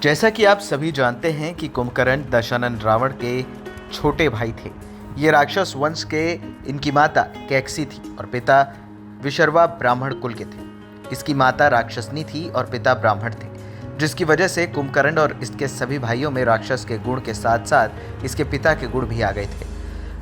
जैसा कि आप सभी जानते हैं कि कुंभकर्ण दशानन रावण के छोटे भाई थे। ये राक्षस वंश के इनकी माता कैकसी थी और पिता विशर्वा ब्राह्मण कुल के थे। इसकी माता राक्षसनी थी और पिता ब्राह्मण थे, जिसकी वजह से कुंभकर्ण और इसके सभी भाइयों में राक्षस के गुण के साथ साथ इसके पिता के गुण भी आ गए थे।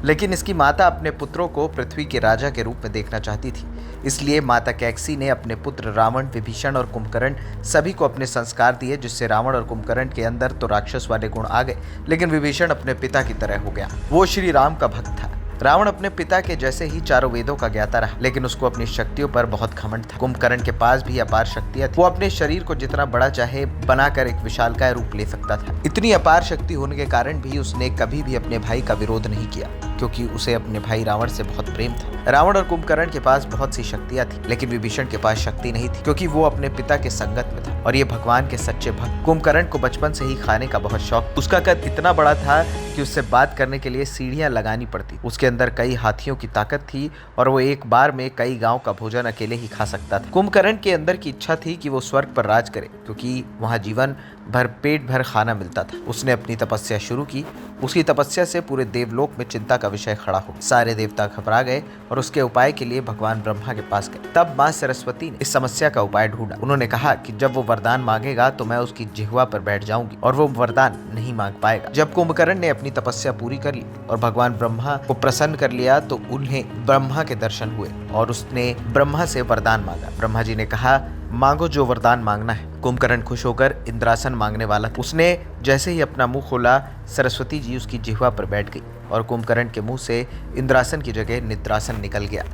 लेकिन इसकी माता अपने पुत्रों को पृथ्वी के राजा के रूप में देखना चाहती थी। इसलिए माता कैकसी ने अपने पुत्र रावण, विभीषण और कुंभकर्ण सभी को अपने संस्कार दिए, जिससे रावण और कुंभकर्ण के अंदर तो राक्षस वाले गुण आ गए, लेकिन विभीषण अपने पिता की तरह हो गया। वो श्री राम का भक्त था। रावण अपने पिता के जैसे ही चारों वेदों का ज्ञाता रहा, लेकिन उसको अपनी शक्तियों पर बहुत घमंड था। कुंभकर्ण के पास भी अपार शक्तियां थी। वो अपने शरीर को जितना बड़ा चाहे बनाकर एक विशालकाय रूप ले सकता था। इतनी अपार शक्ति होने के कारण भी उसने कभी भी अपने भाई का विरोध नहीं किया, क्योंकि उसे अपने भाई रावण से बहुत प्रेम था। रावण और कुंभकर्ण के पास बहुत सी शक्तियां थी, लेकिन विभीषण के पास शक्ति नहीं थी, क्योंकि वो अपने पिता के संगत में था और ये भगवान के सच्चे भक्त। कुंभकर्ण को बचपन से ही खाने का बहुत शौक। उसका कद इतना बड़ा था कि उससे बात करने के लिए सीढ़ियां लगानी पड़ती। उसके अंदर कई हाथियों की ताकत थी और वो एक बार में कई गांव का भोजन अकेले ही खा सकता था। कुंभकर्ण के अंदर की इच्छा थी कि वो स्वर्ग पर राज करे, क्योंकि वहां जीवन भर पेट भर खाना मिलता था। उसने अपनी तपस्या शुरू की। उसकी तपस्या से पूरे देवलोक में चिंता का विषय खड़ा हो। सारे देवता घबरा गए और उसके उपाय के लिए भगवान ब्रह्मा के पास गए। तब माँ सरस्वती ने इस समस्या का उपाय ढूंढा। उन्होंने कहा कि जब वो वरदान मांगेगा तो मैं उसकी जिह्वा पर बैठ जाऊंगी और वो वरदान नहीं मांग पाएगा। जब कुंभकर्ण ने अपनी तपस्या पूरी कर ली और भगवान ब्रह्मा को प्रसन्न कर लिया तो उन्हें ब्रह्मा के दर्शन हुए और उसने ब्रह्मा से वरदान मांगा। ब्रह्मा जी ने कहा, मांगो जो वरदान मांगना है। कुंभकर्ण खुश होकर इंद्रासन मांगने वाला था। उसने जैसे ही अपना मुंह खोला, सरस्वती जी उसकी जिह्वा पर बैठ गई और कुंभकर्ण के मुंह से इंद्रासन की जगह निद्रासन निकल गया।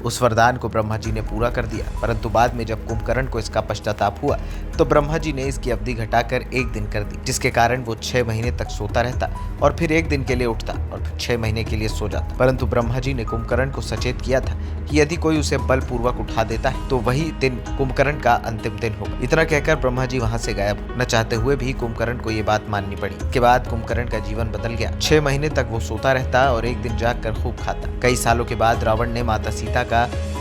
उस वरदान को ब्रह्मा जी ने पूरा कर दिया, परंतु बाद में जब कुंभकर्ण को इसका पश्चाताप हुआ तो ब्रह्मा जी ने इसकी अवधि घटाकर 1 दिन कर दी, जिसके कारण वो 6 महीने तक सोता रहता और फिर 1 दिन के लिए उठता और फिर 6 महीने के लिए सो जाता। परंतु ब्रह्मा जी ने कुंभकर्ण को सचेत किया था कि यदि कोई उसे बलपूर्वक उठा देता है तो वही दिन कुंभकर्ण का अंतिम दिन होगा। इतना कहकर ब्रह्मा जी वहां से गायब। न चाहते हुए भी कुंभकर्ण को ये बात माननी पड़ी। इसके बाद कुंभकर्ण का जीवन बदल गया। 6 महीने तक वो सोता रहता और 1 दिन जाग कर खूब खाता। कई सालों के बाद रावण ने माता सीता का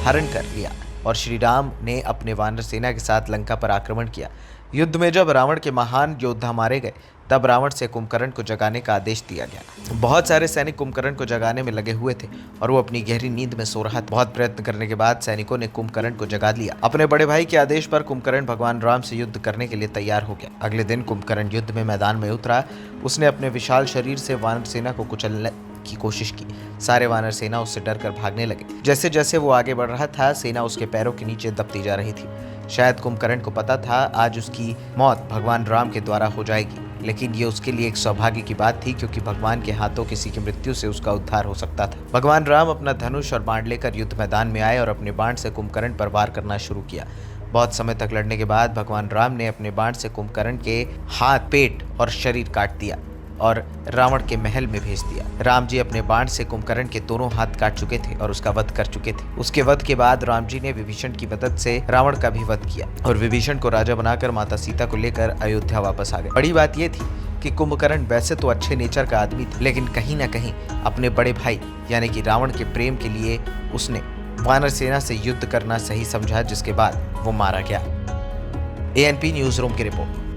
हरण कर लिया और श्री राम ने अपने वानर सेना के साथ लंका पर आक्रमण किया। युद्ध में जब रावण के महान योद्धा मारे गए तब रावण से कुंभकर्ण को जगाने का आदेश दिया गया। बहुत सारे सैनिक कुंभकर्ण को जगाने में लगे हुए थे और वो अपनी गहरी नींद में सो रहा था। बहुत प्रयत्न करने के बाद सैनिकों ने कुंभकर्ण को जगा लिया। अपने बड़े भाई के आदेश पर कुंभकर्ण भगवान राम से युद्ध करने के लिए तैयार हो गया। अगले दिन कुंभकर्ण युद्ध में मैदान में उतरा। उसने अपने विशाल शरीर से वानर सेना को कुचलने की कोशिश की। सारे वानर सेना उससे डरकर भागने लगे। जैसे जैसे वो आगे बढ़ रहा था, सेना उसके पैरों के नीचे दबती जा रही थी। शायद कुंभकर्ण को पता था आज उसकी मौत भगवान राम के द्वारा हो जाएगी, लेकिन ये उसके लिए एक सौभाग्य की बात थी, क्योंकि भगवान के हाथों किसी की मृत्यु से उसका उद्धार हो सकता था। भगवान राम अपना धनुष और बाण लेकर युद्ध मैदान में आए और अपने बाण से कुंभकर्ण पर वार करना शुरू किया। बहुत समय तक लड़ने के बाद भगवान राम ने अपने बाण से कुंभकर्ण के हाथ, पेट और शरीर काट दिया और रावण के महल में भेज दिया। राम जी अपने बाण से कुंभकर्ण के दोनों हाथ काट चुके थे और उसका वध कर चुके थे। उसके वध के बाद राम जी ने विभीषण की मदद से रावण का भी वध किया और विभीषण को राजा बनाकर माता सीता को लेकर अयोध्या वापस आ गए। बड़ी बात यह थी कि कुंभकर्ण वैसे तो अच्छे नेचर का आदमी था, लेकिन कहीं ना कहीं अपने बड़े भाई यानी कि रावण के प्रेम के लिए उसने वानर सेना से युद्ध करना सही समझा, जिसके बाद वो मारा गया। ANP न्यूज रूम की रिपोर्ट।